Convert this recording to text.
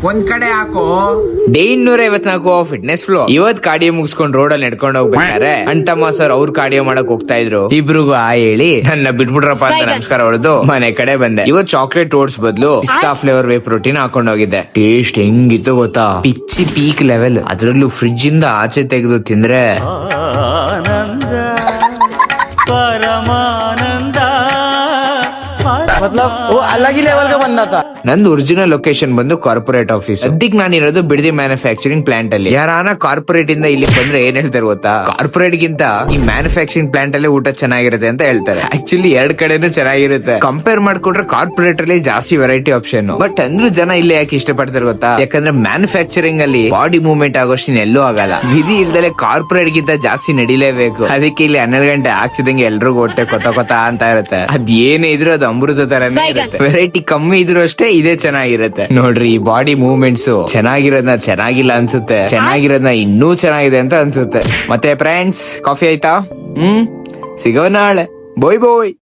ಒಂದ್ ಕಡೆ ಹಾಕೋ. Day 254 fitness flow. ಇವತ್ ಕಾರ್ಡಿಯೋ ಮುಗಿಸ್ಕೊಂಡು ರೋಡ್ ಅಲ್ಲಿ ನಡ್ಕೊಂಡು ಹೋಗ್ಬೇಕಾರೆ ಅಣ್ತಮ್ಮ ಸರ್ ಅವ್ರು ಕಾರ್ಡಿಯೋ ಮಾಡಕ್ ಹೋಗ್ತಾ ಇದ್ರು. ಇಬ್ರಿಗೂ ಹೇಳಿ ನನ್ನ ಬಿಟ್ಬಿಟ್ರಪ್ಪ ಅಂತ ನಮಸ್ಕಾರ ಹೊಡೆದು ಮನೆ ಕಡೆ ಬಂದೆ. ಇವತ್ ಚಾಕ್ಲೇಟ್ ಓಟ್ಸ್ ಬದಲು ಪಿಸ್ತಾ ಫ್ಲೇವರ್ ವೇ ಪ್ರೋಟೀನ್ ಹಾಕೊಂಡ್ ಹೋಗಿದ್ದೆ. ಟೇಸ್ಟ್ ಹೆಂಗಿತ್ತು ಗೊತ್ತಾ, ಪಿಚ್ಚಿ ಪೀಕ್ ಲೆವೆಲ್. ಅದ್ರಲ್ಲೂ ಫ್ರಿಡ್ಜ್ ಇಂದ ಆಚೆ ತೆಗೆದು ತಿಂದ್ರೆ अलग ही लेवल का बंदा था. ನಂದು ಒರಿಜಿನಲ್ ಲೊಕೇಶನ್ ಬಂದು ಕಾರ್ಪೊರೇಟ್ ಆಫೀಸ್. ಸದ್ಯಕ್ಕೆ ನಾನಿರೋದು ಬಿಡದಿ ಮ್ಯಾನುಫ್ಯಾಕ್ಚರಿಂಗ್ ಪ್ಲಾಂಟ್ ಅಲ್ಲಿ. ಯಾರಾನ ಕಾರ್ಪೊರೇಟ್ ಇಂದ ಇಲ್ಲಿ ಬಂದ್ರೆ ಏನ್ ಹೇಳ್ತಾರೆ ಗೊತ್ತಾ, ಕಾರ್ಪೊರೇಟ್ ಗಿಂತ ಈ ಮ್ಯಾನುಫ್ಯಾಕ್ಚರಿಂಗ್ ಪ್ಲಾಂಟ್ ಅಲ್ಲಿ ಊಟ ಚೆನ್ನಾಗಿರುತ್ತೆ ಅಂತ ಹೇಳ್ತಾರೆ. ಆಕ್ಚುಲಿ ಎರಡ್ ಕಡೆನೂ ಚೆನ್ನಾಗಿರುತ್ತೆ. ಕಂಪೇರ್ ಮಾಡ್ಕೊಂಡ್ರೆ ಕಾರ್ಪೊರೇಟ್ ಅಲ್ಲಿ ಜಾಸ್ತಿ ವೆರೈಟಿ ಆಪ್ಷನ್. ಬಟ್ ಅಂದ್ರೂ ಜನ ಇಲ್ಲಿ ಯಾಕೆ ಇಷ್ಟಪಡ್ತಾರೆ ಗೊತ್ತಾ, ಯಾಕಂದ್ರೆ ಮ್ಯಾನುಫ್ಯಾಕ್ಚರಿಂಗ್ ಅಲ್ಲಿ ಬಾಡಿ ಮೂವ್ಮೆಂಟ್ ಆಗೋಷ್ಟು ಎಲ್ಲೂ ಆಗಲ್ಲ. ವಿಧಿ ಇಲ್ದಲೆ ಕಾರ್ಪೊರೇಟ್ ಗಿಂತ ಜಾಸ್ತಿ ನಡಿಲೇಬೇಕು. ಅದಕ್ಕೆ ಇಲ್ಲಿ 12 ಗಂಟೆ ಆಗ್ತಿದಂಗೆ ಎಲ್ರಿಗೂ ಹೊಟ್ಟೆ ಕೊತ ಅಂತ ಇರುತ್ತೆ. ಅದ್ ಏನೇ ಇದ್ರು ಅದು ಅಮೃತ ತರನೇ ಇರುತ್ತೆ. ವೆರೈಟಿ ಕಮ್ಮಿ ಇದ್ರು ಅಷ್ಟೇ ಇದೇ ಚೆನ್ನಾಗಿರುತ್ತೆ. ನೋಡ್ರಿ ಈ ಬಾಡಿ ಮೂವ್ಮೆಂಟ್ಸ್ ಚೆನ್ನಾಗಿರೋದ್ನ ಚೆನ್ನಾಗಿಲ್ಲ ಅನ್ಸುತ್ತೆ, ಚೆನ್ನಾಗಿರೋದ್ನ ಇನ್ನೂ ಚೆನ್ನಾಗಿದೆ ಅಂತ ಅನ್ಸುತ್ತೆ. ಮತ್ತೆ ಫ್ರೆಂಡ್ಸ್ ಕಾಫಿ ಆಯ್ತಾ? ಸಿಗೋಣ ನಾಳೆ. ಬೋಯ್ ಬೋಯ್.